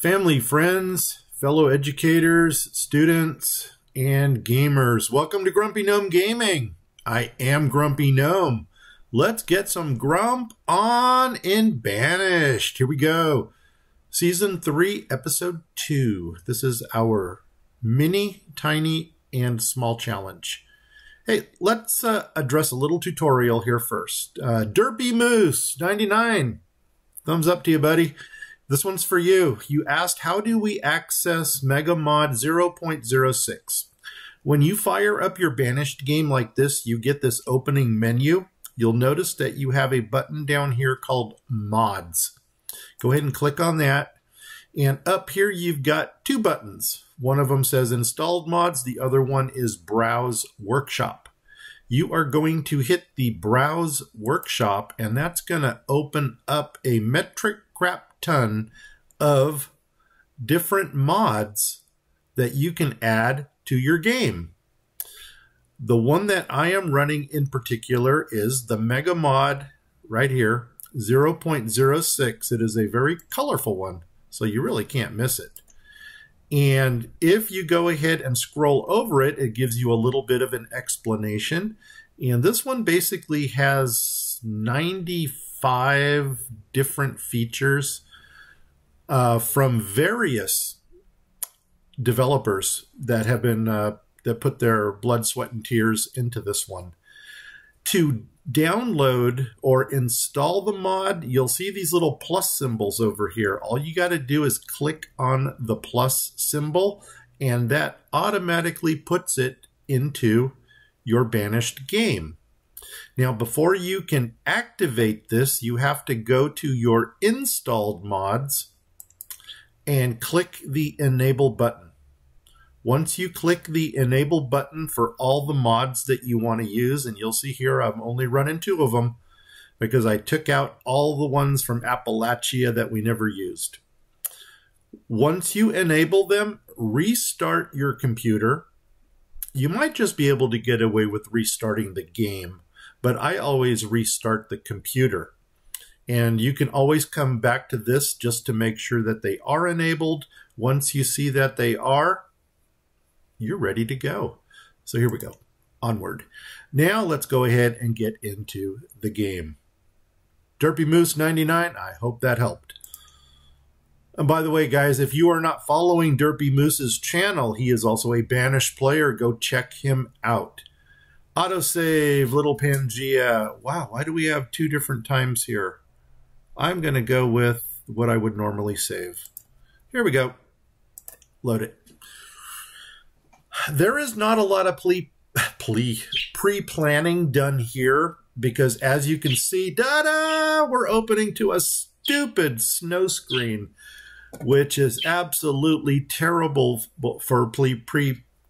Family, friends, fellow educators, students, and gamers. Welcome to Grumpy Gnome Gaming. I am Grumpy Gnome. Let's get some grump on in Banished. Here we go. Season 3, Episode 2. This is our mini, tiny, and small challenge. Hey, let's address a little tutorial here first. Derpy Moose 99. Thumbs up to you, buddy. This one's for you. You asked, how do we access Megamod 0.06? When you fire up your Banished game like this, you get this opening menu. You'll notice that you have a button down here called Mods. Go ahead and click on that. And up here, you've got two buttons. One of them says Installed Mods. The other one is Browse Workshop. You are going to hit the Browse Workshop, and that's going to open up a metric crap ton of different mods that you can add to your game. The one that I am running in particular is the Megamod right here, 0.06. It is a very colorful one, so you really can't miss it. And if you go ahead and scroll over it, it gives you a little bit of an explanation. And this one basically has 95 different features from various developers that have been that put their blood, sweat, and tears into this one. To download or install the mod, you'll see these little plus symbols over here. All you got to do is click on the plus symbol, and that automatically puts it into your Banished game. Now, before you can activate this, you have to go to your installed mods and click the enable button. Once you click the enable button for all the mods that you want to use, and you'll see here I'm only running 2 of them because I took out all the ones from Appalachia that we never used. Once you enable them, restart your computer. You might just be able to get away with restarting the game, but I always restart the computer. And you can always come back to this just to make sure that they are enabled. Once you see that they are, you're ready to go. So here we go. Onward. Now let's go ahead and get into the game. Derpy Moose 99, I hope that helped. And by the way, guys, if you are not following Derpy Moose's channel, he is also a Banished player. Go check him out. Autosave, Little Pangaea. Wow, why do we have 2 different times here? I'm going to go with what I would normally save. Here we go. Load it. There is not a lot of pre-planning done here because, as you can see, we're opening to a stupid snow screen, which is absolutely terrible for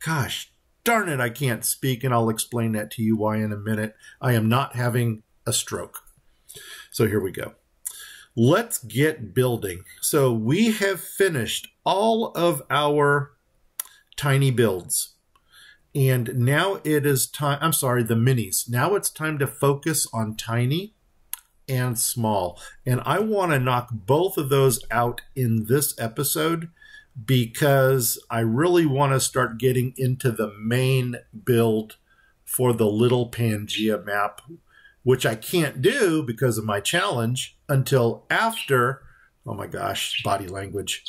gosh darn it, I can't speak, and I'll explain that to you why in a minute. I am not having a stroke. So here we go. Let's get building. So we have finished all of our tiny builds. And now it is time, I'm sorry, the minis. Now it's time to focus on tiny and small. And I want to knock both of those out in this episode because I really want to start getting into the main build for the Little Pangaea map, which I can't do because of my challenge until after, oh my gosh, body language,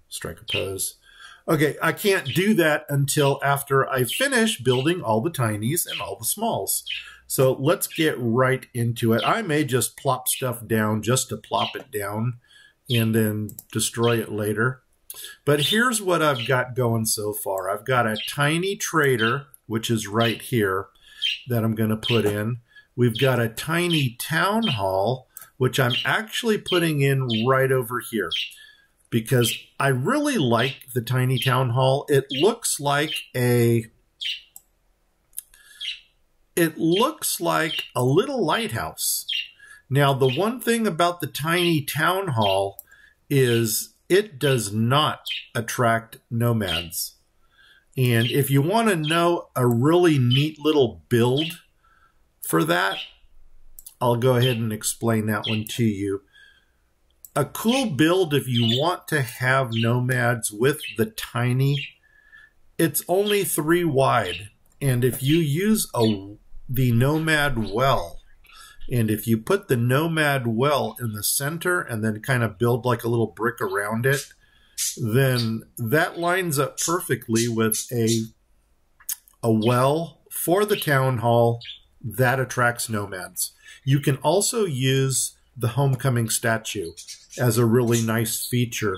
strike a pose. Okay, I can't do that until after I finish building all the tinies and all the smalls. So let's get right into it. I may just plop stuff down just to plop it down and then destroy it later. But here's what I've got going so far. I've got a tiny trader, which is right here, that I'm going to put in. We've got a tiny town hall, which I'm actually putting in right over here because I really like the tiny town hall. It looks like a little lighthouse. Now, the one thing about the tiny town hall is it does not attract nomads. And if you want to know a really neat little build for that, I'll go ahead and explain that one to you. A cool build if you want to have nomads with the tiny, it's only 3 wide. And if you use the nomad well, and if you put the nomad well in the center and then kind of build like a little brick around it, then that lines up perfectly with a well for the town hall that attracts nomads. You can also use the homecoming statue as a really nice feature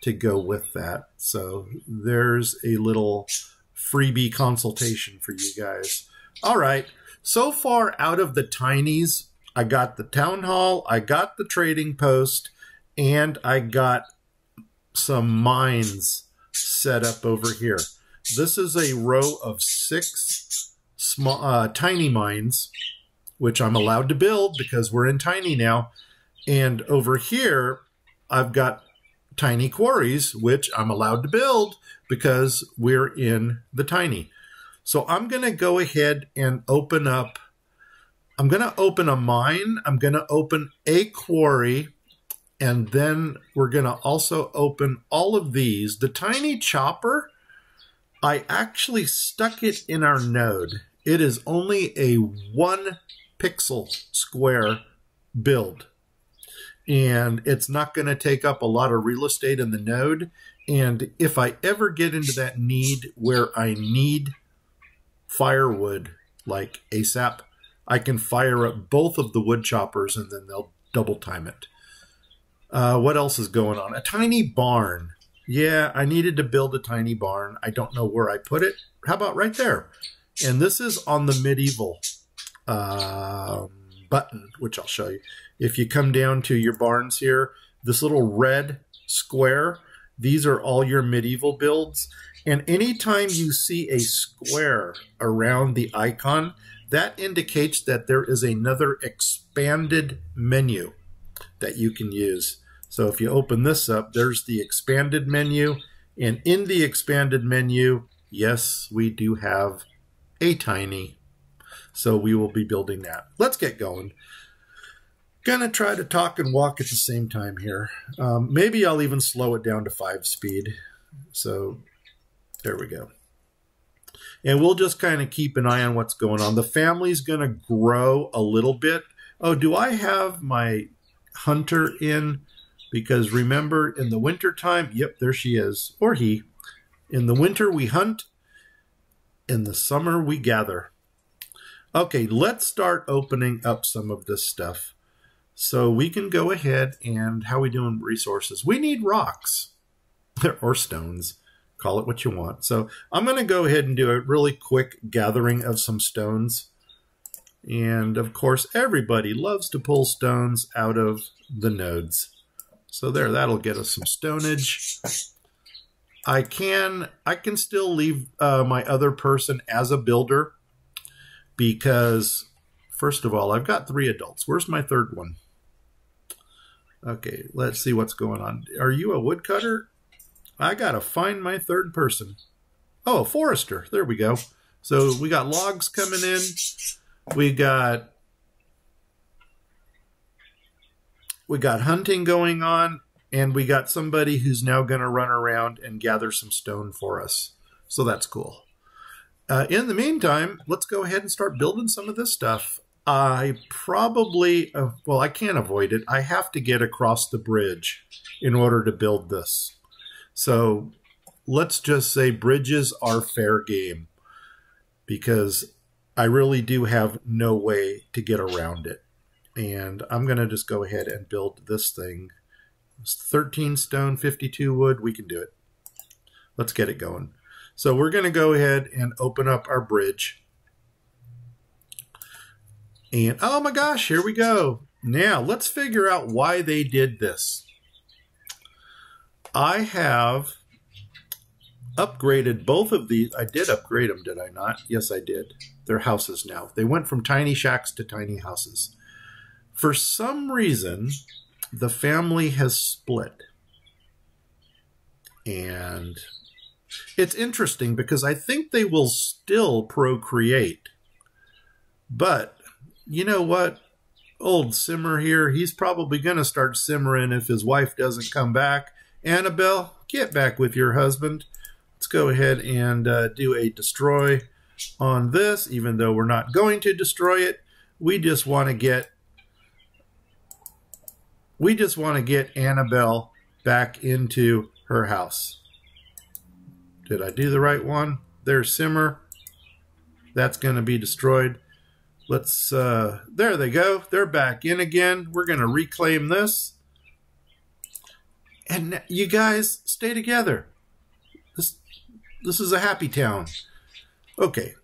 to go with that. So there's a little freebie consultation for you guys. All right, so far out of the tinies, I got the town hall, I got the trading post, and I got some mines set up over here. This is a row of 6 small, tiny mines, which I'm allowed to build because we're in tiny now. And over here, I've got tiny quarries, which I'm allowed to build because we're in the tiny. So I'm going to go ahead and open up. I'm going to open a mine. I'm going to open a quarry. And then we're going to also open all of these. The tiny chopper, I actually stuck it in our node. It is only a 1 pixel square build. And it's not going to take up a lot of real estate in the node. And if I ever get into that need where I need firewood, like ASAP, I can fire up both of the wood choppers and then they'll double time it. What else is going on? A tiny barn. Yeah, I needed to build a tiny barn. I don't know where I put it. How about right there? And this is on the medieval button, which I'll show you. If you come down to your barns here, this little red square, these are all your medieval builds. And anytime you see a square around the icon, that indicates that there is another expanded menu that you can use. So if you open this up, there's the expanded menu. And in the expanded menu, yes, we do have a tiny. So we will be building that. Let's get going. Gonna try to talk and walk at the same time here. Maybe I'll even slow it down to 5 speed. So there we go. And we'll just kind of keep an eye on what's going on. The family's gonna grow a little bit. Oh, do I have my hunter in? Because remember, in the winter time, yep, there she is, or he. In the winter, we hunt. In the summer, we gather. Okay, let's start opening up some of this stuff. So we can go ahead and, how are we doing resources? We need rocks or stones. Call it what you want. So I'm going to go ahead and do a really quick gathering of some stones. And of course, everybody loves to pull stones out of the nodes. So there, that'll get us some stonage. I can still leave my other person as a builder because, first of all, I've got 3 adults. Where's my 3rd one? Okay, let's see what's going on. Are you a woodcutter? I got to find my 3rd person. Oh, a forester. There we go. So we got logs coming in. We got hunting going on. And we got somebody who's now going to run around and gather some stone for us. So that's cool. In the meantime, let's go ahead and start building some of this stuff. I probably, well, I can't avoid it. I have to get across the bridge in order to build this. So let's just say bridges are fair game because I really do have no way to get around it. And I'm going to just go ahead and build this thing. It's 13 stone, 52 wood. We can do it. Let's get it going. So we're going to go ahead and open up our bridge. And oh my gosh, here we go. Now let's figure out why they did this. I have upgraded both of these. I did upgrade them, did I not? Yes, I did. They're houses now. They went from tiny shacks to tiny houses. For some reason, the family has split. And it's interesting because I think they will still procreate. But you know what? old Simmer here, he's probably going to start simmering if his wife doesn't come back. Annabelle, get back with your husband. Let's go ahead and do a destroy on this, even though we're not going to destroy it. We just want to get Annabelle back into her house. Did I do the right one? There's Simmer. That's going to be destroyed. Let's, there they go. They're back in again. We're going to reclaim this. And you guys stay together. This is a happy town. Okay.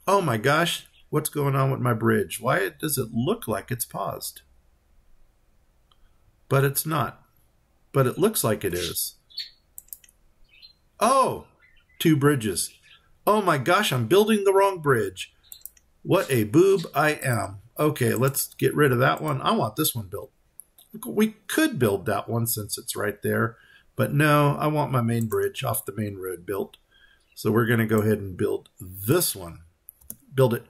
Oh my gosh. What's going on with my bridge? Why does it look like it's paused? But it's not. But it looks like it is. Oh, 2 bridges. Oh my gosh, I'm building the wrong bridge. What a boob I am. Okay, let's get rid of that one. I want this one built. We could build that one since it's right there. But no, I want my main bridge off the main road built. So we're going to go ahead and build this one. Build it.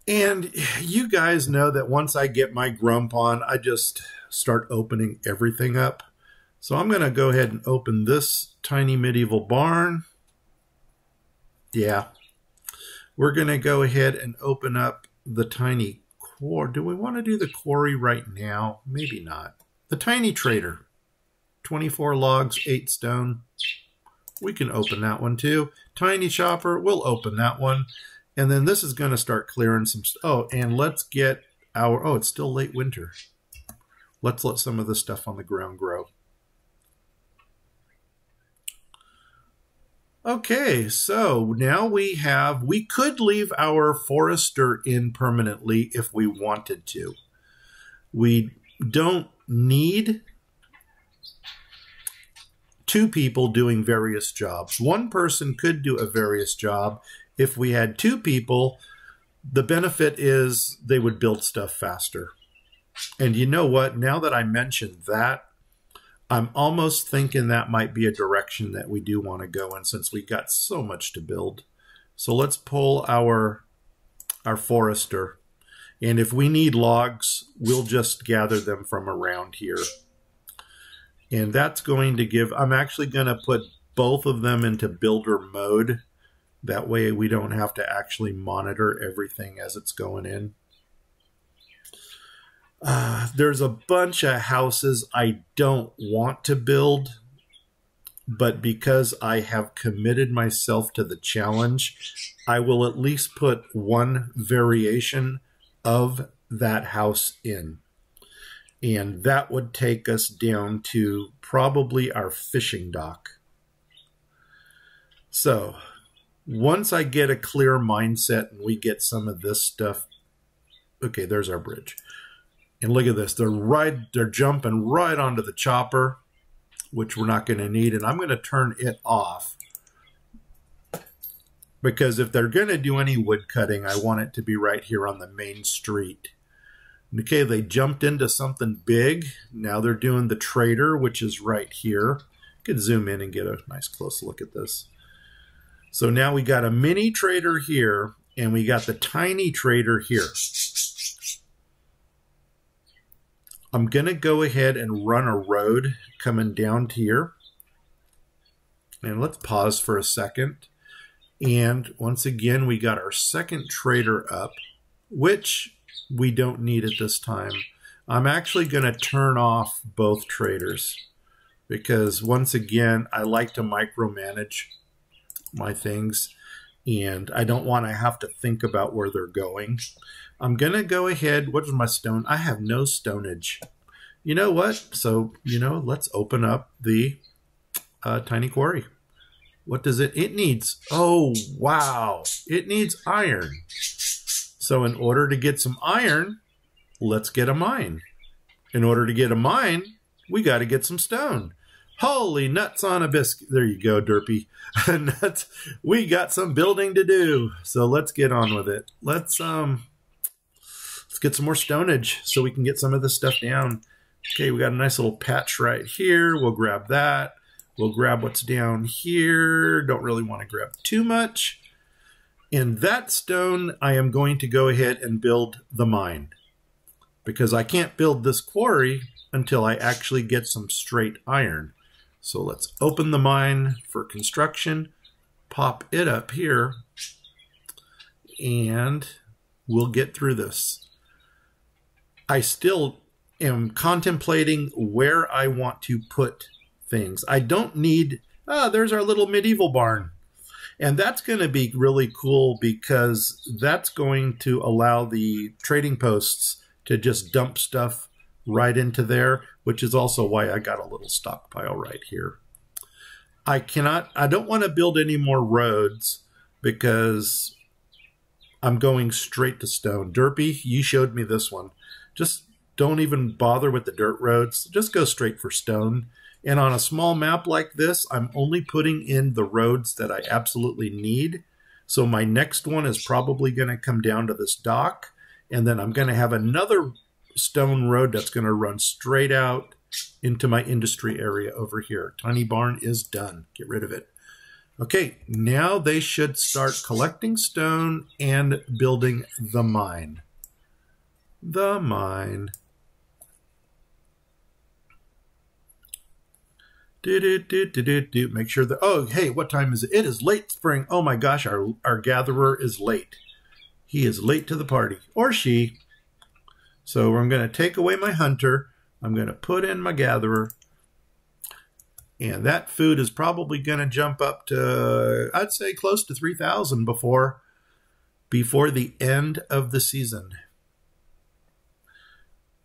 And you guys know that once I get my grump on, I just start opening everything up. So I'm going to go ahead and open this tiny medieval barn. Yeah. We're going to go ahead and open up the tiny quarry. Do we want to do the quarry right now? Maybe not. The tiny trader. 24 logs, 8 stone. We can open that one too. Tiny chopper, we'll open that one. And then this is going to start clearing some... Oh, and let's get our... Oh, it's still late winter. Let's let some of this stuff on the ground grow. Okay, so now we could leave our forester in permanently if we wanted to. We don't need 2 people doing various jobs. One person could do a various job. If we had 2 people, the benefit is they would build stuff faster. And you know what? Now that I mentioned that, I'm almost thinking that might be a direction that we do want to go in since we got so much to build. So let's pull our forester. And if we need logs, we'll just gather them from around here. And that's going to give... I'm actually going to put both of them into builder mode. That way we don't have to actually monitor everything as it's going in. There's a bunch of houses I don't want to build, but because I have committed myself to the challenge, I will at least put one variation of that house in. And that would take us down to probably our fishing dock. So once I get a clear mindset and we get some of this stuff, okay, there's our bridge. And look at this, they're jumping right onto the chopper, which we're not going to need. And I'm going to turn it off because if they're going to do any wood cutting, I want it to be right here on the main street. Okay, they jumped into something big. Now they're doing the trader, which is right here. You can zoom in and get a nice close look at this. So now we got a mini trader here, and we got the tiny trader here. I'm going to go ahead and run a road coming down to here. And let's pause for a second. And once again, we got our second trader up, which we don't need at this time. I'm actually going to turn off both traders because once again, I like to micromanage my things and I don't want to have to think about where they're going. I'm going to go ahead. What is my stone? I have no stonage. You know what? So, let's open up the tiny quarry. What does it? It needs, oh, wow. It needs iron. So in order to get some iron, let's get a mine. In order to get a mine, we got to get some stone. Holy nuts on a biscuit. There you go, Derpy. Nuts. We got some building to do. So let's get on with it. Let's get some more stonage so we can get some of this stuff down. Okay, we got a nice little patch right here. We'll grab that. We'll grab what's down here. Don't really want to grab too much. In that stone, I am going to go ahead and build the mine, because I can't build this quarry until I actually get some straight iron. So let's open the mine for construction, pop it up here, and we'll get through this. I still am contemplating where I want to put things. I don't need, there's our little medieval barn. And that's going to be really cool because that's going to allow the trading posts to just dump stuff right into there, which is also why I got a little stockpile right here. I don't want to build any more roads because I'm going straight to stone. Derpy, you showed me this one. Just don't even bother with the dirt roads. Just go straight for stone. And on a small map like this, I'm only putting in the roads that I absolutely need. So my next one is probably going to come down to this dock. And then I'm going to have another stone road that's going to run straight out into my industry area over here. Tiny barn is done. Get rid of it. Okay, now they should start collecting stone and building the mine. The mine. Make sure that, oh, hey, what time is it? It is late spring. Oh my gosh, our gatherer is late. He is late to the party, or she. So I'm going to take away my hunter. I'm going to put in my gatherer. And that food is probably going to jump up to, I'd say, close to 3,000 before the end of the season.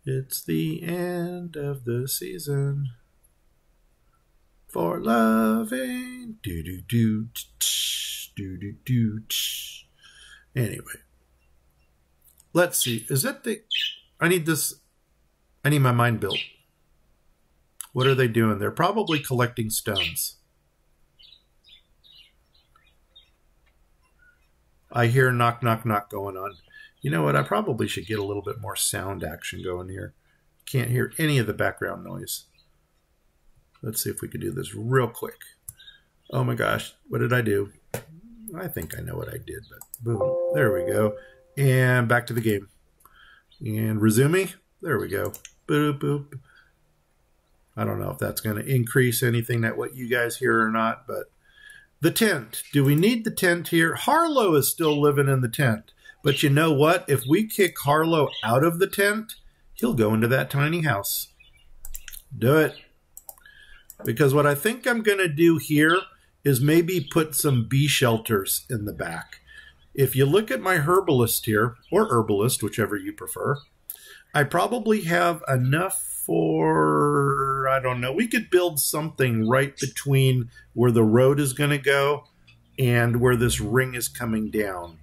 It's the end of the season for loving. Anyway, let's see. Is that the? I need this. I need my mine built. What are they doing? They're probably collecting stones. I hear knock, knock, knock going on. You know what? I probably should get a little bit more sound action going here. Can't hear any of the background noise. Let's see if we can do this real quick. Oh my gosh, what did I do? I think I know what I did, but boom. There we go. And back to the game. And resume. There we go. Boop, boop. I don't know if that's going to increase anything that what you guys hear or not, but the tent. Do we need the tent here? Harlow is still living in the tent. But you know what? If we kick Harlow out of the tent, he'll go into that tiny house. Do it. Because what I think I'm going to do here is maybe put some bee shelters in the back. If you look at my herbalist here, or herbalist, whichever you prefer, I probably have enough for, I don't know, we could build something right between where the road is going to go and where this ring is coming down.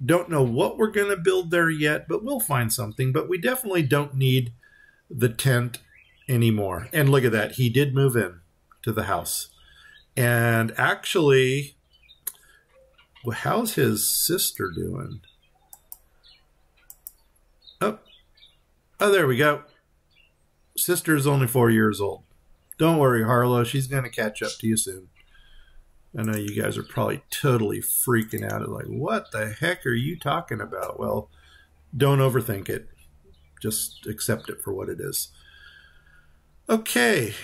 Don't know what we're going to build there yet, but we'll find something. But we definitely don't need the tent anymore. And look at that. He did move in to the house. And actually, how's his sister doing? Oh, there we go. Sister's only 4 years old. Don't worry, Harlow. She's going to catch up to you soon. I know you guys are probably totally freaking out. Like, what the heck are you talking about? Well, don't overthink it. Just accept it for what it is. Okay.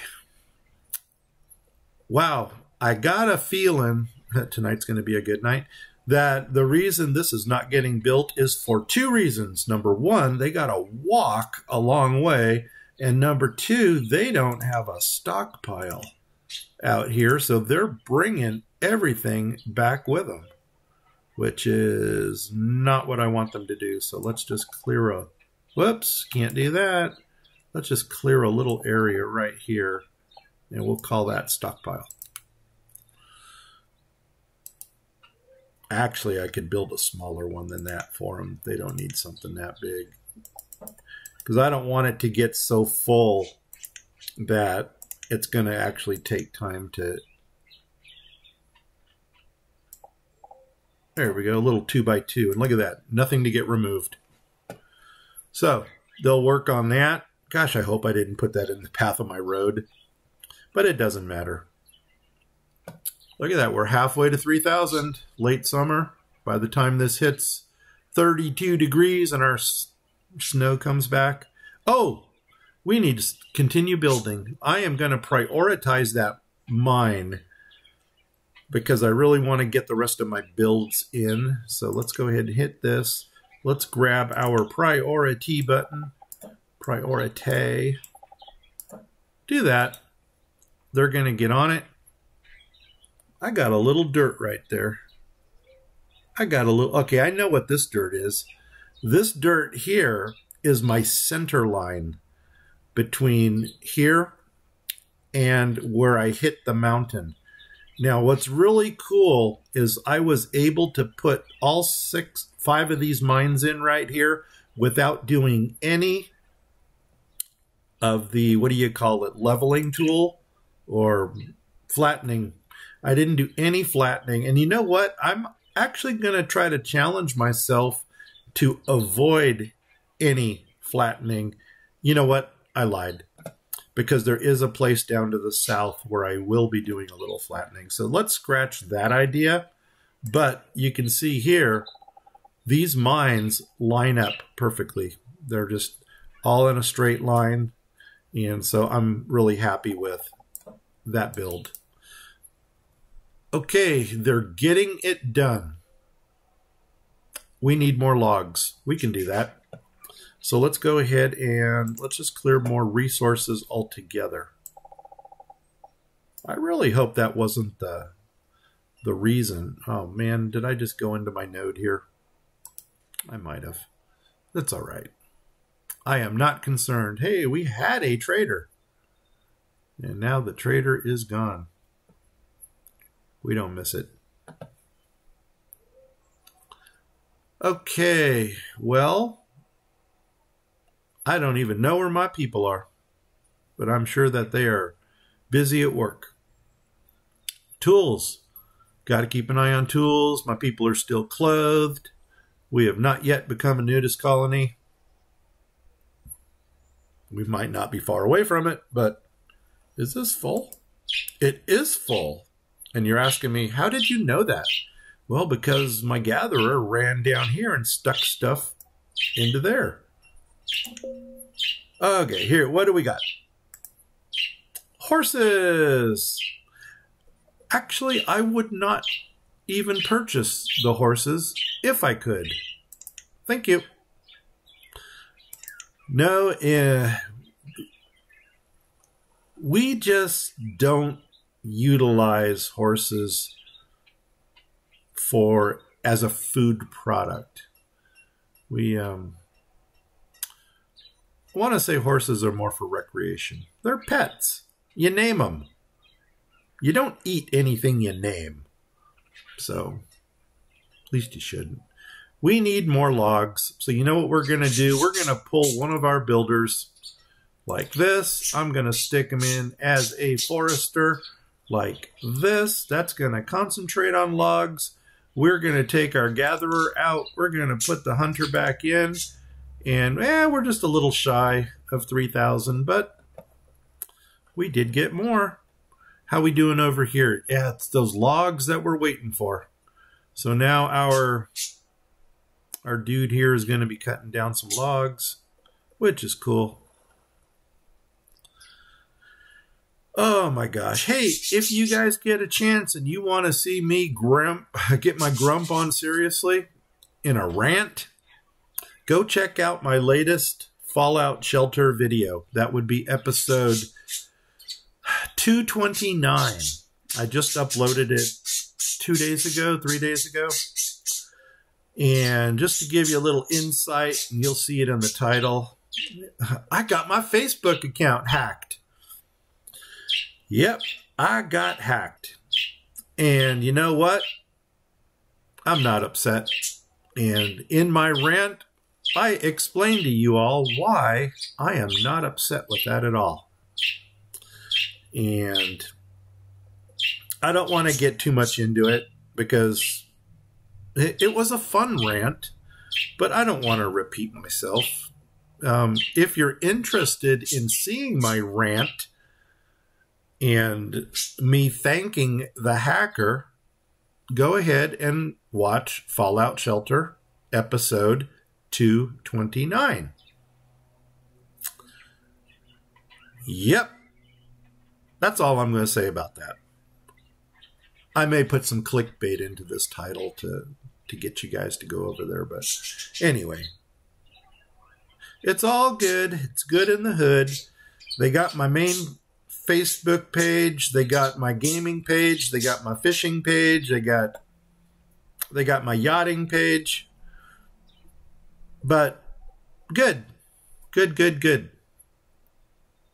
Wow. I got a feeling that tonight's going to be a good night. That the reason this is not getting built is for two reasons. Number one, they got to walk a long way. And number two, they don't have a stockpile out here. So they're bringing everything back with them, which is not what I want them to do. So let's just clear a, whoops, can't do that. Let's just clear a little area right here, and we'll call that stockpile. Actually, I could build a smaller one than that for them. They don't need something that big, because I don't want it to get so full that it's going to actually take time to... There we go, a little 2x2. And look at that, nothing to get removed. So they'll work on that. Gosh, I hope I didn't put that in the path of my road, but it doesn't matter. Look at that, we're halfway to 3,000, late summer. by the time this hits 32 degrees and our snow comes back. Oh, we need to continue building. I am going to prioritize that mine because I really want to get the rest of my builds in. So let's go ahead and hit this. Let's grab our priority button. Priority. Do that. They're going to get on it. I got a little dirt right there. I got a little, okay, I know what this dirt is. This dirt here is my center line between here and where I hit the mountain. Now, what's really cool is I was able to put all 5 of these mines in right here without doing any of the, what do you call it, leveling tool or flattening. I didn't do any flattening. And you know what? I'm actually going to try to challenge myself to avoid any flattening. You know what? I lied. Because there is a place down to the south where I will be doing a little flattening. So let's scratch that idea. But you can see here, these mines line up perfectly. They're just all in a straight line. And so I'm really happy with that build. Okay, they're getting it done. We need more logs. We can do that. So let's go ahead and let's just clear more resources altogether. I really hope that wasn't the reason. Oh man, did I just go into my node here? I might have. That's all right. I am not concerned. Hey, we had a trader. And now the trader is gone. We don't miss it. Okay, well, I don't even know where my people are, but I'm sure that they are busy at work. Tools. Got to keep an eye on tools. My people are still clothed. We have not yet become a nudist colony. We might not be far away from it, but is this full? It is full. And you're asking me, how did you know that? Well, because my gatherer ran down here and stuck stuff into there. Okay, here, what do we got? Horses. Actually, I would not even purchase the horses if I could. Thank you. No, we just don't utilize horses as a food product. We want to say horses are more for recreation. They're pets. You name them. You don't eat anything you name. So, at least you shouldn't. We need more logs. So you know what we're going to do? We're going to pull one of our builders like this. I'm going to stick him in as a forester like this. That's going to concentrate on logs. We're going to take our gatherer out. We're going to put the hunter back in. And we're just a little shy of 3,000, but we did get more. How we doing over here? Yeah, it's those logs that we're waiting for. So now our dude here is going to be cutting down some logs, which is cool. Oh my gosh. Hey, if you guys get a chance and you want to see me get my grump on seriously in a rant, go check out my latest Fallout Shelter video. That would be episode 229. I just uploaded it 3 days ago. And just to give you a little insight, and you'll see it in the title, I got my Facebook account hacked. Yep, I got hacked. And you know what? I'm not upset. And in my rant, I explained to you all why I am not upset with that at all. And I don't want to get too much into it because it was a fun rant, but I don't want to repeat myself. If you're interested in seeing my rant and me thanking the hacker, go ahead and watch Fallout Shelter episode 229. Yep. That's all I'm going to say about that. I may put some clickbait into this title to get you guys to go over there, but anyway. It's all good. It's good in the hood. They got my main Facebook page. They got my gaming page. They got my fishing page. They got my yachting page. But good. Good, good, good.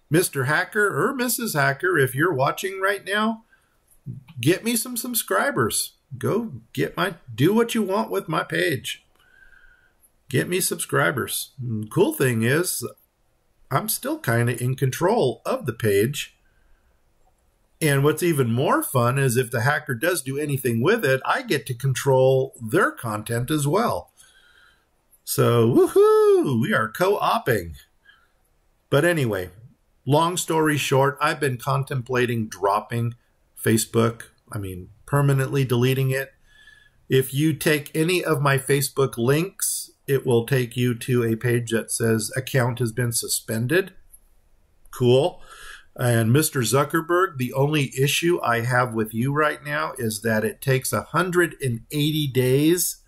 Mr. Hacker or Mrs. Hacker, if you're watching right now, get me some subscribers. Go do what you want with my page. Get me subscribers. Cool thing is, I'm still kind of in control of the page. And what's even more fun is if the hacker does do anything with it, I get to control their content as well. So, woohoo! We are co-oping. But anyway, long story short, I've been contemplating dropping Facebook. Permanently deleting it. If you take any of my Facebook links, it will take you to a page that says account has been suspended. Cool. And Mr. Zuckerberg, the only issue I have with you right now is that it takes 180 days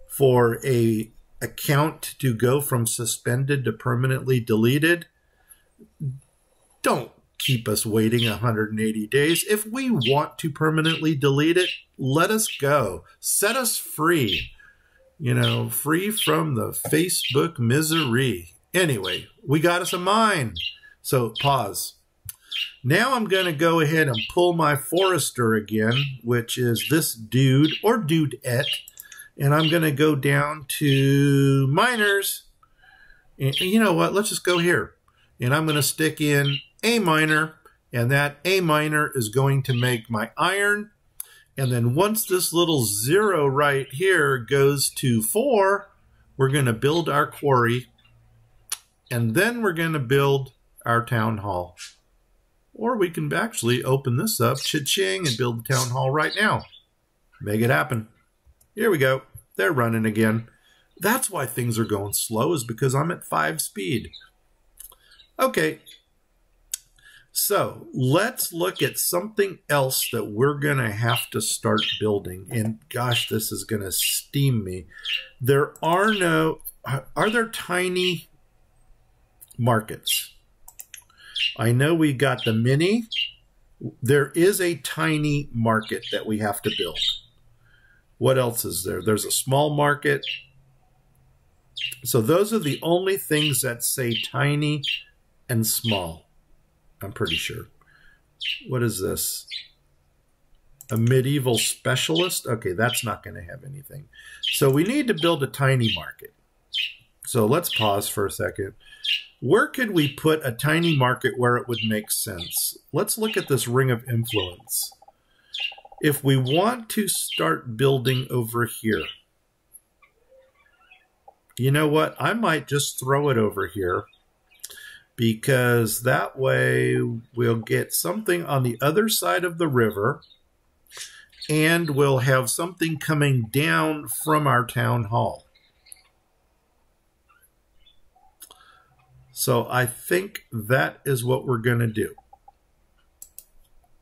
for a account to go from suspended to permanently deleted. Don't keep us waiting 180 days. If we want to permanently delete it, let us go. Set us free. Free from the Facebook misery. Anyway, we got us a mine. So pause. Now I'm going to go ahead and pull my forester again, which is this dude or dudette. And I'm going to go down to miners. And you know what? Let's just go here. And I'm going to stick in a miner, and that a miner is going to make my iron. And then once this little 0 right here goes to 4, we're going to build our quarry, and then we're going to build our town hall. Or we can actually open this up, cha-ching, and build the town hall right now. Make it happen. Here we go. They're running again. That's why things are going slow, is because I'm at 5 speed. Okay. So let's look at something else that we're going to have to start building. And gosh, this is going to steam me. Are there tiny markets? I know we got the mini. There is a tiny market that we have to build. What else is there? There's a small market. So those are the only things that say tiny and small. I'm pretty sure. What is this? A medieval specialist? Okay, that's not going to have anything. So we need to build a tiny market. So let's pause for a second. Where could we put a tiny market where it would make sense? Let's look at this ring of influence. If we want to start building over here, you know what? I might just throw it over here, because that way we'll get something on the other side of the river, and we'll have something coming down from our town hall. So I think that is what we're going to do.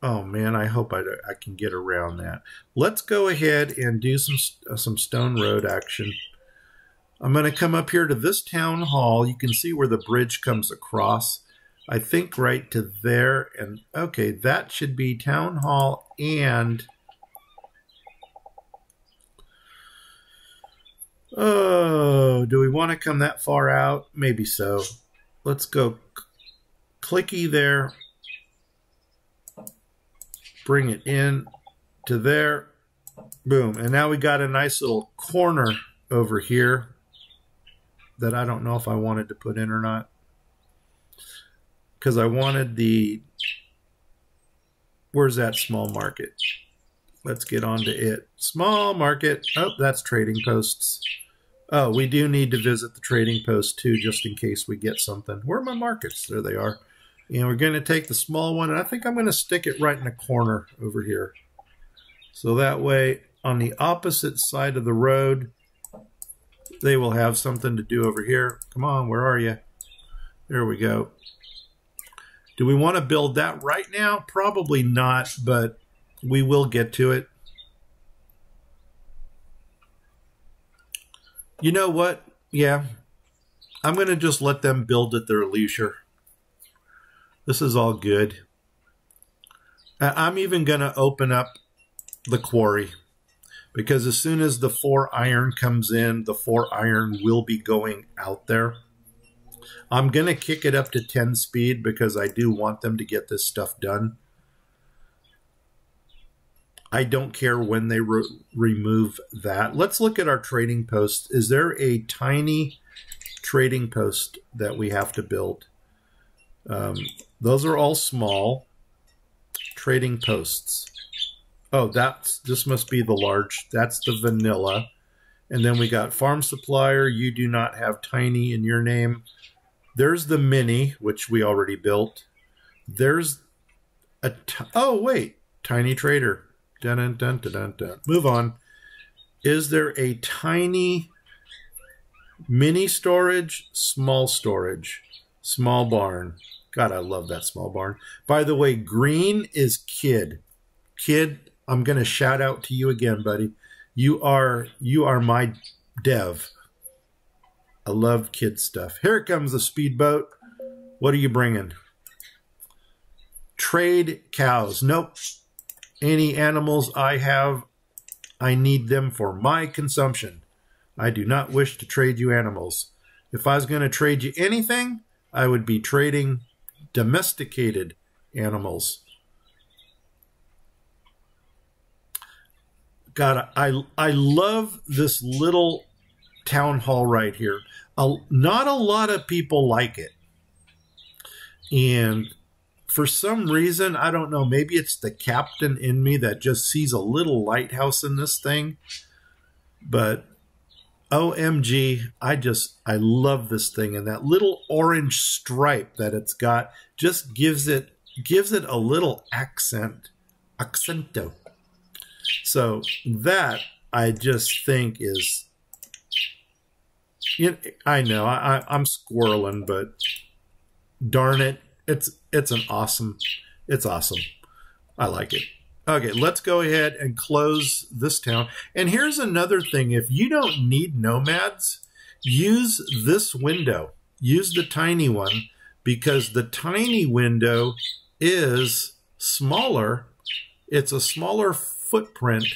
Oh man, I hope I can get around that. Let's go ahead and do some stone road action. I'm going to come up here to this town hall. You can see where the bridge comes across. I think right to there. And okay, that should be town hall. And oh, do we want to come that far out? Maybe so. Let's go clicky there. Bring it in to there. Boom. And now we got a nice little corner over here that I don't know if I wanted to put in or not, because I wanted where's that small market? Let's get on to it. Small market. Oh, that's trading posts. Oh, we do need to visit the trading post too, just in case we get something. Where are my markets? There they are. And we're going to take the small one, and I think I'm going to stick it right in the corner over here. So that way on the opposite side of the road. They will have something to do over here. Come on, where are you? There we go. Do we want to build that right now? Probably not, but we will get to it. You know what? Yeah, I'm going to just let them build at their leisure. This is all good. I'm even going to open up the quarry, because as soon as the 4 iron comes in, the 4 iron will be going out there. I'm going to kick it up to 10 speed because I do want them to get this stuff done. I don't care when they remove that. Let's look at our trading post. Is there a tiny trading post that we have to build? Those are all small trading posts. Oh, this must be the large. That's the vanilla. And then we got farm supplier. You do not have tiny in your name. There's the mini, which we already built. There's a, oh wait, tiny trader. Dun, dun, dun, dun, dun, dun. Move on. Is there a tiny mini storage, small barn? God, I love that small barn. By the way, green is Kid. Kid, I'm going to shout out to you again, buddy. You are my dev. I love Kid stuff. Here it comes, the speedboat. What are you bringing? Trade cows. Nope. Any animals I have, I need them for my consumption. I do not wish to trade you animals. If I was going to trade you anything, I would be trading domesticated animals. God, I love this little town hall right here. Not a lot of people like it. And for some reason, I don't know, maybe it's the captain in me that just sees a little lighthouse in this thing. But OMG, I love this thing. And that little orange stripe that it's got just gives it a little accento. So that I just think is, I know I'm squirreling, but darn it, it's awesome. I like it. Okay, let's go ahead and close this town. And here's another thing. If you don't need nomads, use this window. Use the tiny one, because the tiny window is smaller. It's a smaller footprint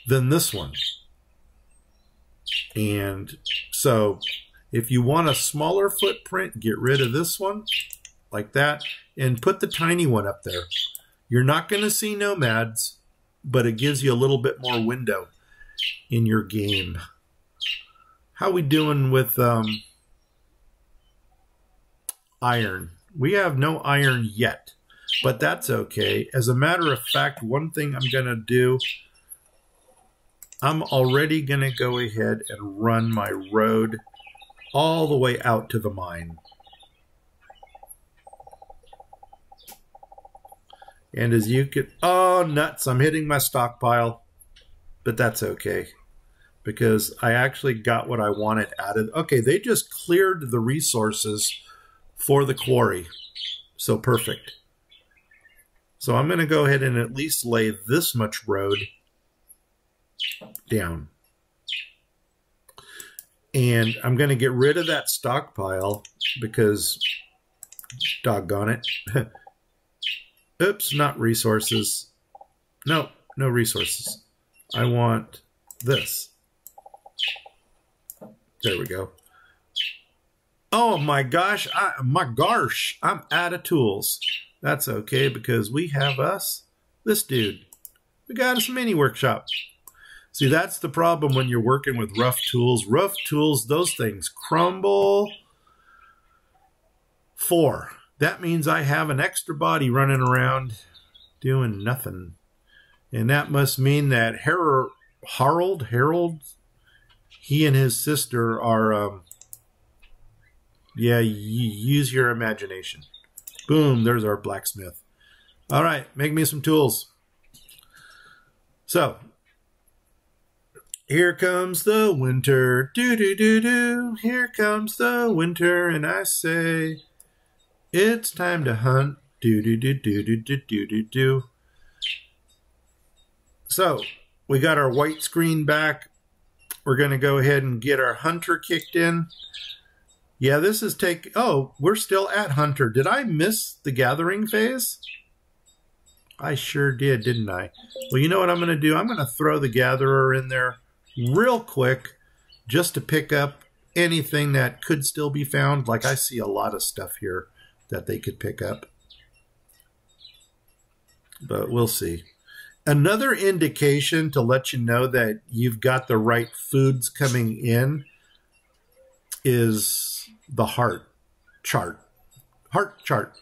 than this one. And so if you want a smaller footprint, get rid of this one like that and put the tiny one up there. You're not going to see nomads, but it gives you a little bit more window in your game. How we doing with iron? We have no iron yet, but that's okay. As a matter of fact, one thing I'm going to do, I'm already going to go ahead and run my road all the way out to the mine. And as you can, oh nuts, I'm hitting my stockpile, but that's okay because I actually got what I wanted out of it. Okay, they just cleared the resources for the quarry. So perfect. So I'm going to go ahead and at least lay this much road down. And I'm going to get rid of that stockpile because, doggone it. Oops, not resources. No resources. I want this. There we go. Oh my gosh, I'm out of tools. That's okay because we have this dude. We got us a mini workshop. See, that's the problem when you're working with rough tools. Rough tools, those things crumble. 4. That means I have an extra body running around doing nothing. And that must mean that Harold, he and his sister are, yeah, use your imagination. Boom, there's our blacksmith. All right, make me some tools. So, Here comes the winter, do-do-do-do. Here comes the winter, and I say, it's time to hunt, do-do-do-do-do-do-do-do. So, we got our white screen back. We're going to go ahead and get our hunter kicked in. Yeah, this is oh, we're still at hunter. Did I miss the gathering phase? I sure did, didn't I? Well, you know what I'm going to do? I'm going to throw the gatherer in there real quick just to pick up anything that could still be found. Like, I see a lot of stuff here that they could pick up. But we'll see. Another indication to let you know that you've got the right foods coming in is the heart chart. Heart chart.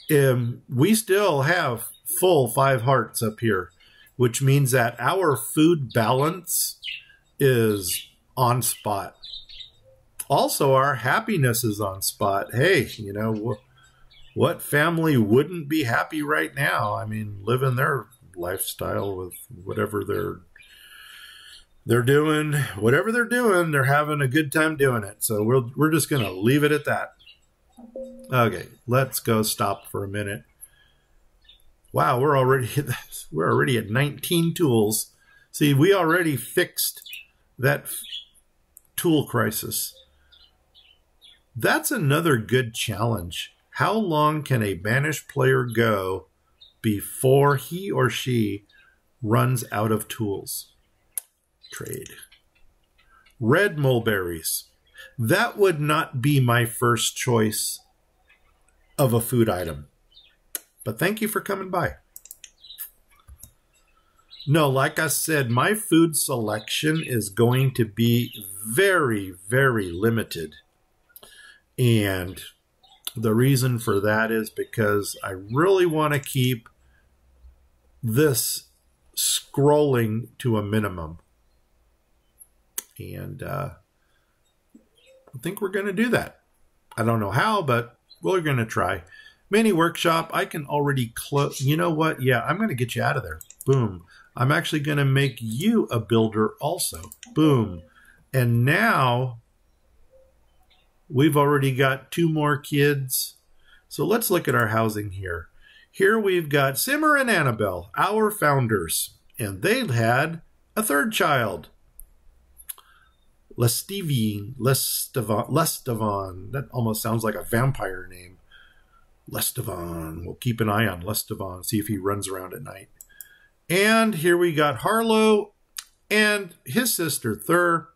We still have full 5 hearts up here, which means that our food balance is on spot. Also, our happiness is on spot. Hey, you know, what family wouldn't be happy right now? I mean, living their lifestyle with whatever they're doing, whatever they're doing, they're having a good time doing it. So we're just going to leave it at that. Okay, let's go stop for a minute. Wow, we're already at 19 tools. See, we already fixed that tool crisis. That's another good challenge. How long can a banished player go before he or she runs out of tools? Trade. Red mulberries. That would not be my first choice of a food item. But thank you for coming by. No, like I said, my food selection is going to be very, very limited. And the reason for that is because I really want to keep this scrolling to a minimum. And I think we're going to do that. I don't know how, but we're going to try. Mini workshop, I can already close. You know what? Yeah, I'm going to get you out of there. Boom. I'm actually going to make you a builder also. Boom. And now we've already got 2 more kids. So let's look at our housing here. Here we've got Simmer and Annabelle, our founders. And they had a 3rd child. Lestevon. That almost sounds like a vampire name. Lestevon. We'll keep an eye on Lestevon, see if he runs around at night. And here we got Harlow and his sister Thur.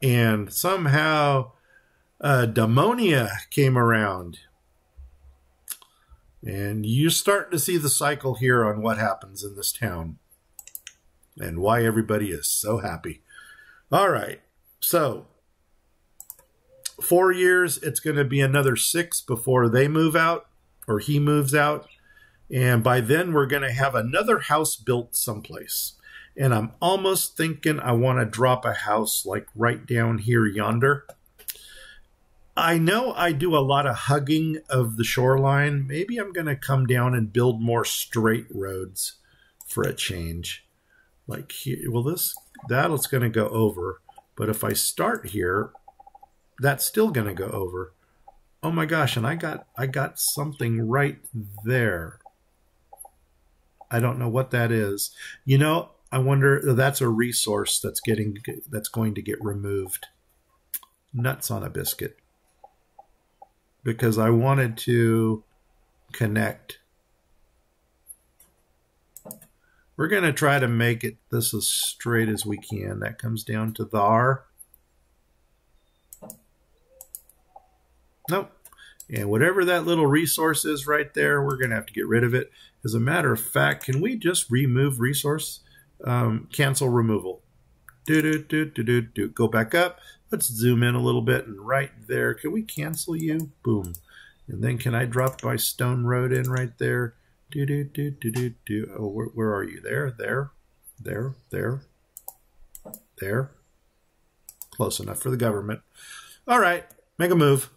And somehow Damonia came around. And you're starting to see the cycle here on what happens in this town. And why everybody is so happy. All right. So 4 years, it's going to be another 6 before they move out or he moves out. And by then we're going to have another house built someplace. And I'm almost thinking I want to drop a house like right down here yonder. I know I do a lot of hugging of the shoreline. Maybe I'm going to come down and build more straight roads for a change. Like here, well, that's going to go over. But if I start here, that's still going to go over. Oh my gosh, and I got something right there. I don't know what that is. You know, I wonder, that's a resource that's going to get removed. Nuts on a biscuit. Because I wanted to connect. We're going to try to make it this as straight as we can. That comes down to the R. Nope. And whatever that little resource is right there, we're going to have to get rid of it. As a matter of fact, can we just remove resource? Cancel removal. Go back up. Let's zoom in a little bit. And right there, can we cancel you? Boom. And then can I drop my stone road in right there? Oh, where are you? There. Close enough for the government. All right, make a move.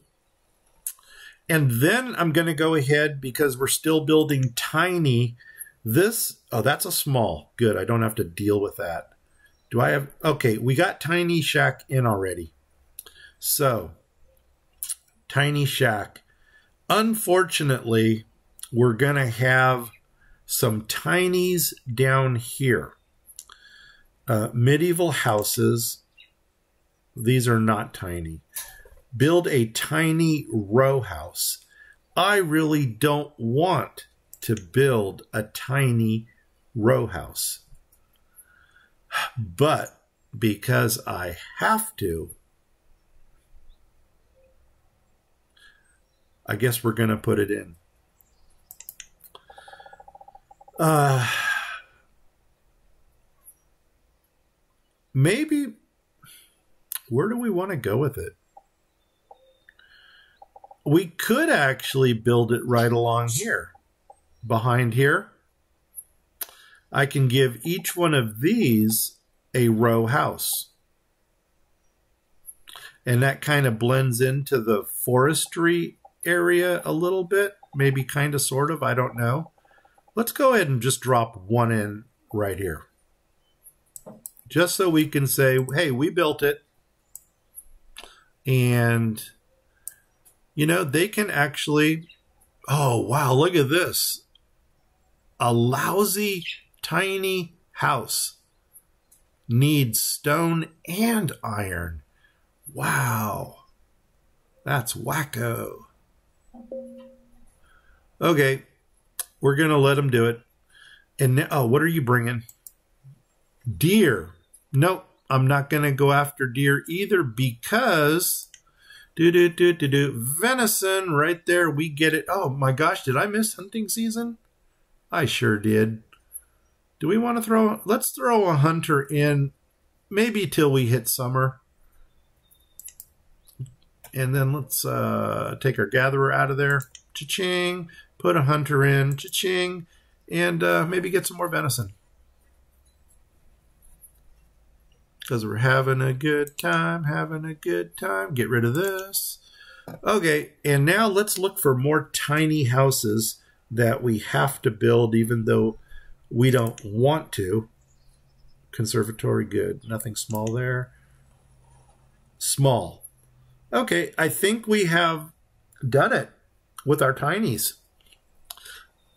And then I'm going to go ahead, because we're still building tiny. Oh, that's a small. Good, I don't have to deal with that. Do I have, okay, we got tiny shack in already. So, tiny shack. Unfortunately, we're going to have some tinies down here. Medieval houses. These are not tiny. Build a tiny row house. I really don't want to build a tiny row house. But because I have to, I guess we're going to put it in. Maybe, where do we want to go with it? We could actually build it right along here. Behind here, I can give each one of these a row house. And that kind of blends into the forestry area a little bit. Maybe kind of, sort of, I don't know. Let's go ahead and just drop one in right here. Just so we can say, hey, we built it. And, you know, they can actually, oh, wow, look at this. A lousy, tiny house needs stone and iron. Wow. That's wacko. Okay. We're going to let them do it. And now, oh, what are you bringing? Deer. Nope. I'm not going to go after deer either because venison right there. We get it. Oh my gosh. Did I miss hunting season? I sure did. Do we want to throw? Let's throw a hunter in maybe till we hit summer. And then let's take our gatherer out of there. Cha-ching. Put a hunter in. Cha-ching. And maybe get some more venison. Because we're having a good time, having a good time. Get rid of this. Okay, and now let's look for more tiny houses that we have to build even though we don't want to. Conservatory, good. Nothing small there. Small. Okay, I think we have done it with our tinies.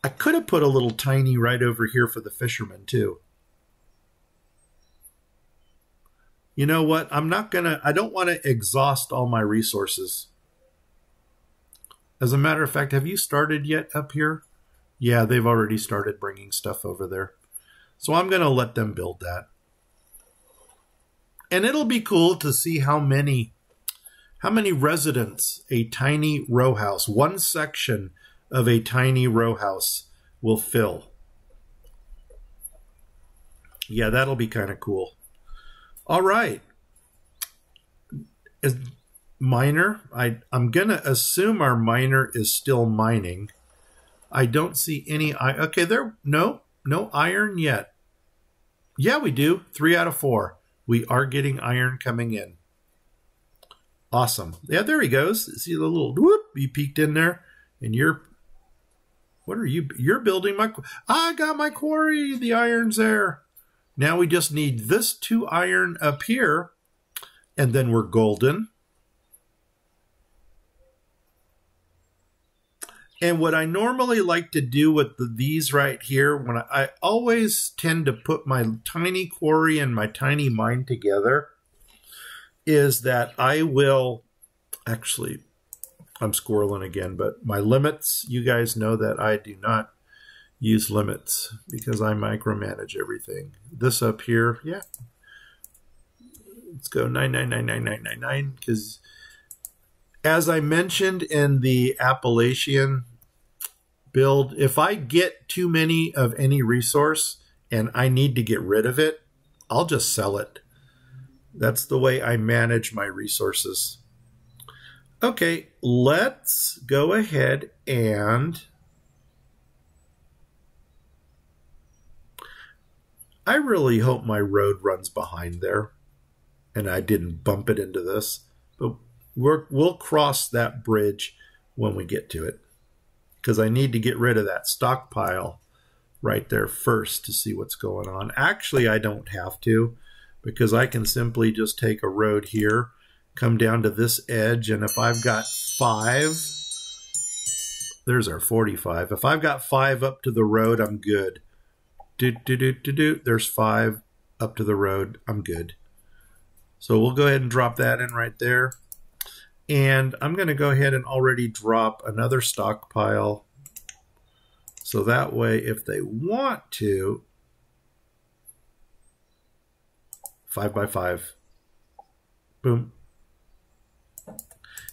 I could have put a little tiny right over here for the fishermen too. You know what? I don't want to exhaust all my resources. As a matter of fact, have you started yet up here? Yeah, they've already started bringing stuff over there. So I'm going to let them build that. And it'll be cool to see how many residents a tiny row house, one section of a tiny row house will fill. Yeah, that'll be kind of cool. All right. As miner, I'm going to assume our miner is still mining. I don't see any iron. Okay, no iron yet. Yeah, we do. 3 out of 4. We are getting iron coming in. Awesome. Yeah, there he goes. See the little whoop, he peeked in there. And what are you? You're building I got my quarry. The iron's there. Now we just need this 2 iron up here, and then we're golden. And what I normally like to do with these right here, when I always tend to put my tiny quarry and my tiny mine together, is that I will, actually, I'm squirreling again, but my limits, you guys know that I do not use limits because I micromanage everything. This up here, yeah. Let's go 9999999 because as I mentioned in the Appalachian build, if I get too many of any resource and I need to get rid of it, I'll just sell it. That's the way I manage my resources. Okay, let's go ahead and I really hope my road runs behind there and I didn't bump it into this. But we'll cross that bridge when we get to it because I need to get rid of that stockpile right there first to see what's going on. Actually, I don't have to because I can simply just take a road here, come down to this edge, and if I've got 5, there's our 45. If I've got 5 up to the road, I'm good. There's 5 up to the road, I'm good. So we'll go ahead and drop that in right there. And I'm going to go ahead and already drop another stockpile. So that way, if they want to, 5 by 5, boom.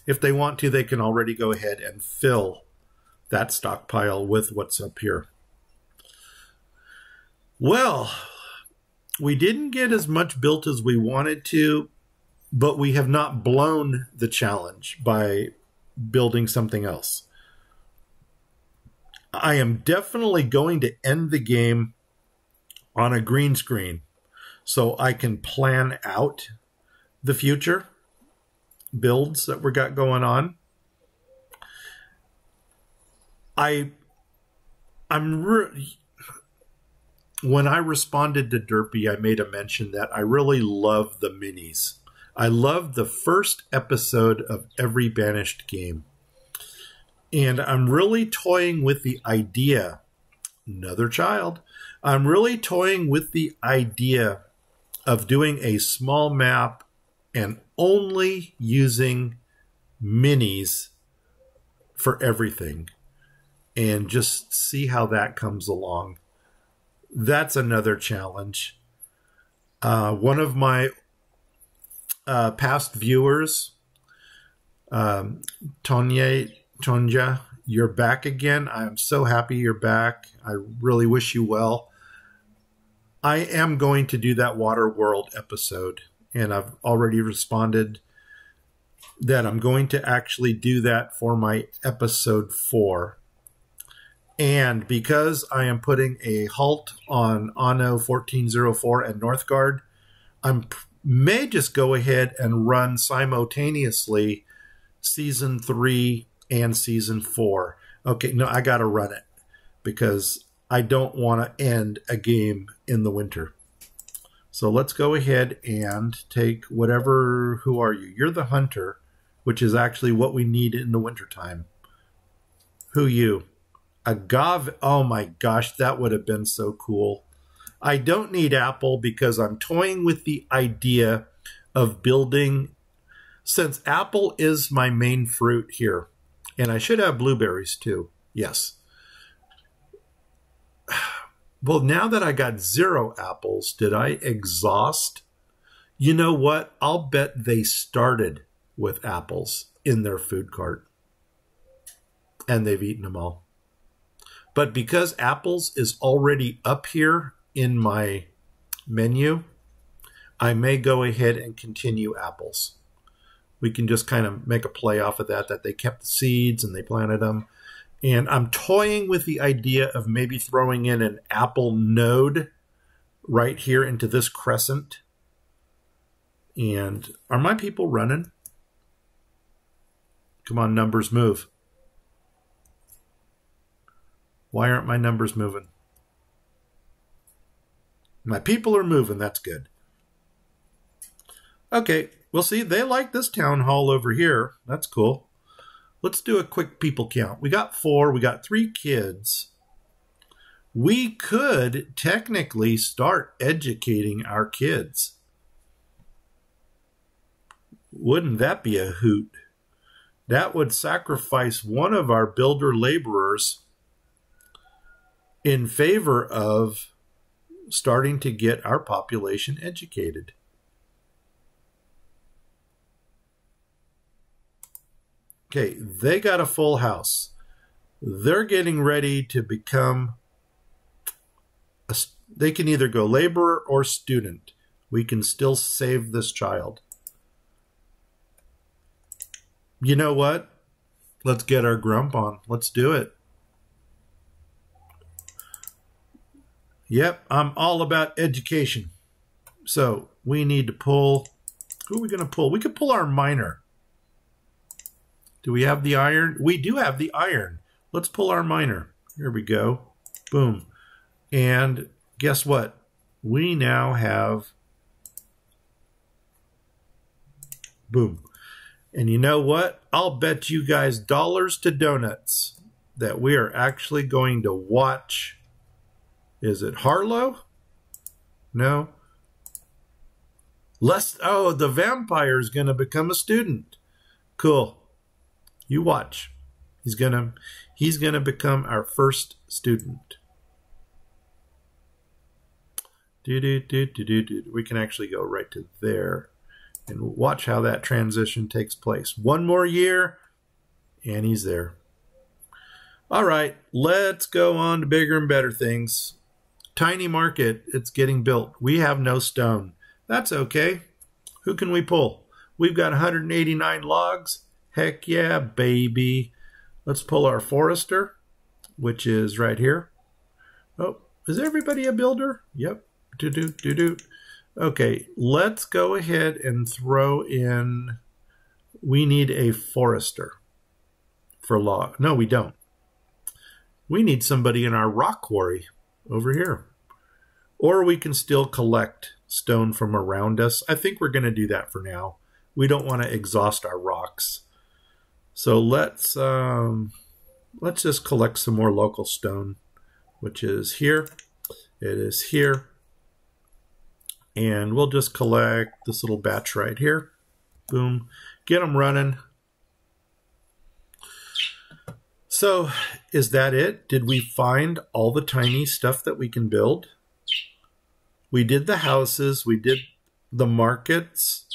If they want to, they can already go ahead and fill that stockpile with what's up here. Well, we didn't get as much built as we wanted to, but we have not blown the challenge by building something else. I am definitely going to end the game on a green screen so I can plan out the future builds that we got going on. When I responded to Derpy, I made a mention that I really love the minis. I love the first episode of every Banished game. And I'm really toying with the idea, another child, I'm really toying with the idea of doing a small map and only using minis for everything. And just see how that comes along. That's another challenge. One of my past viewers, Tonja, you're back again. I'm so happy you're back. I really wish you well. I am going to do that Water World episode, and I've already responded that I'm going to actually do that for my episode 4. And because I am putting a halt on Anno 1404 and Northgard, I may just go ahead and run simultaneously Season 3 and Season 4. Okay, no, I got to run it because I don't want to end a game in the winter. So let's go ahead and take whatever, who are you? You're the hunter, which is actually what we need in the wintertime. Who you? Agave, oh my gosh, that would have been so cool. I don't need apple because I'm toying with the idea of building, since apple is my main fruit here, and I should have blueberries too, yes. Well, now that I got 0 apples, did I exhaust? You know what? I'll bet they started with apples in their food cart, and they've eaten them all. But because apples is already up here in my menu, I may go ahead and continue apples. We can just kind of make a play off of that they kept the seeds and they planted them. And I'm toying with the idea of maybe throwing in an apple node right here into this crescent. And are my people running? Come on, numbers, move. Why aren't my numbers moving? My people are moving. That's good. Okay. Well, see, they like this town hall over here. That's cool. Let's do a quick people count. We got 4. We got 3 kids. We could technically start educating our kids. Wouldn't that be a hoot? That would sacrifice one of our builder laborers in favor of starting to get our population educated. Okay, they got a full house. They're getting ready to become, they can either go laborer or student. We can still save this child. You know what? Let's get our grump on. Let's do it. Yep, I'm all about education. So we need to pull, who are we going to pull? We could pull our miner. Do we have the iron? We do have the iron. Let's pull our miner. Here we go. Boom. And guess what? We now have Boom. And you know what? I'll bet you guys dollars to donuts that we are actually going to watch. Is it Harlow? No. Oh, the vampire is going to become a student. Cool. You watch. He's gonna become our first student. We can actually go right to there and watch how that transition takes place. One more year, and he's there. All right, let's go on to bigger and better things. Tiny market, it's getting built. We have no stone. That's okay. Who can we pull? We've got 189 logs. Heck yeah, baby. Let's pull our forester, which is right here. Oh, is everybody a builder? Yep. Okay, let's go ahead and throw in, we need a forester for log. No, we don't. We need somebody in our rock quarry over here. Or we can still collect stone from around us. I think we're going to do that for now. We don't want to exhaust our rocks. So let's just collect some more local stone, which is here. It is here. And we'll just collect this little batch right here. Boom. Get them running. So is that it? Did we find all the tiny stuff that we can build? We did the houses. We did the markets.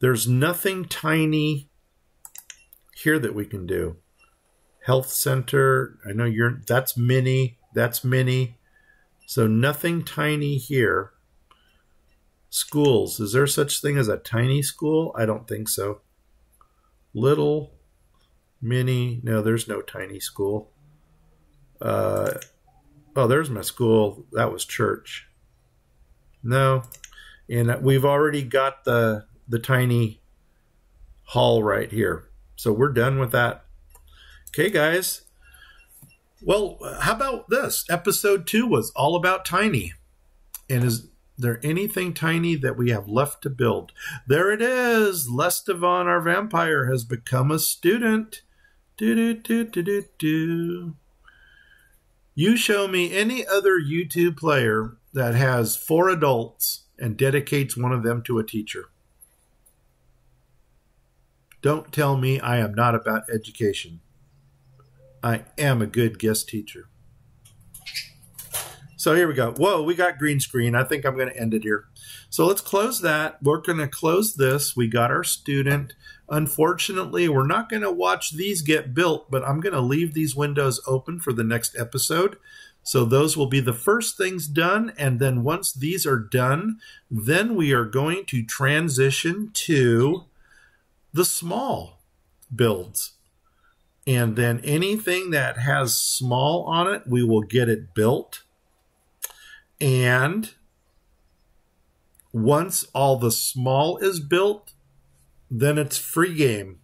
There's nothing tiny here that we can do. Health center. I know that's mini. That's mini. So nothing tiny here. Schools. Is there such thing as a tiny school? I don't think so. Little, mini. No, there's no tiny school. Oh, there's my school. That was church. No. And we've already got the tiny hall right here. So we're done with that. Okay, guys. Well, how about this? Episode 2 was all about tiny. And is there anything tiny that we have left to build? There it is. Lestevan, our vampire, has become a student. You show me any other YouTube player that has 4 adults and dedicates one of them to a teacher. Don't tell me I am not about education. I am a good guest teacher. So here we go. Whoa, we got green screen. I think I'm going to end it here. So let's close that. We're going to close this. We got our student. Unfortunately, we're not going to watch these get built, but I'm going to leave these windows open for the next episode. So those will be the first things done. And then once these are done, then we are going to transition to the small builds. And then anything that has small on it, we will get it built. And once all the small is built, then it's free game.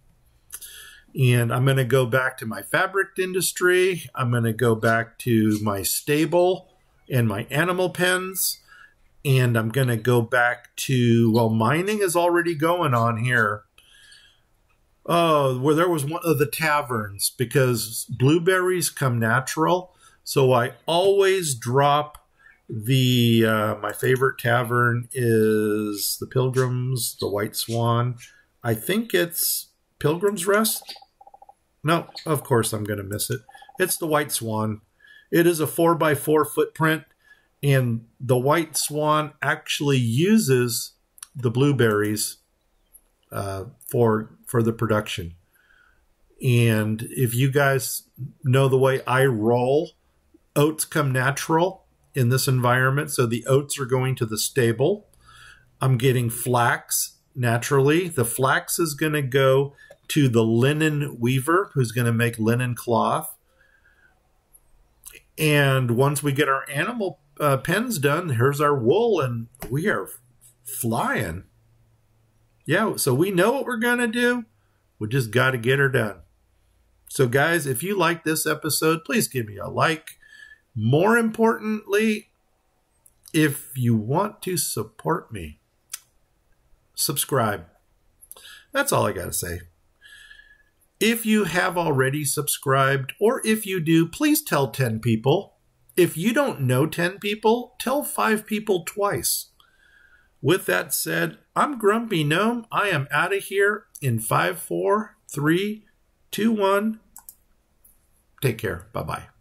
And I'm going to go back to my fabric industry. I'm going to go back to my stable and my animal pens. And I'm going to go back to, well, mining is already going on here. Oh, where there was one of the taverns, because blueberries come natural. So I always drop the, my favorite tavern is the Pilgrims, the White Swan. I think it's Pilgrim's Rest. No, of course I'm going to miss it. It's the White Swan. It is a 4x4 footprint, and the White Swan actually uses the blueberries for the production. And if you guys know the way I roll, oats come natural in this environment. So the oats are going to the stable. I'm getting flax naturally. The flax is going to go to the linen weaver, who's going to make linen cloth. And once we get our animal pens done, here's our wool, and we are flying. Yeah, so we know what we're going to do. We just got to get her done. So guys, if you like this episode, please give me a like. More importantly, if you want to support me, subscribe. That's all I got to say. If you have already subscribed, or if you do, please tell 10 people. If you don't know 10 people, tell 5 people twice. With that said, I'm Grumpy Gnome. I am out of here in 5, 4, 3, 2, 1. Take care. Bye-bye.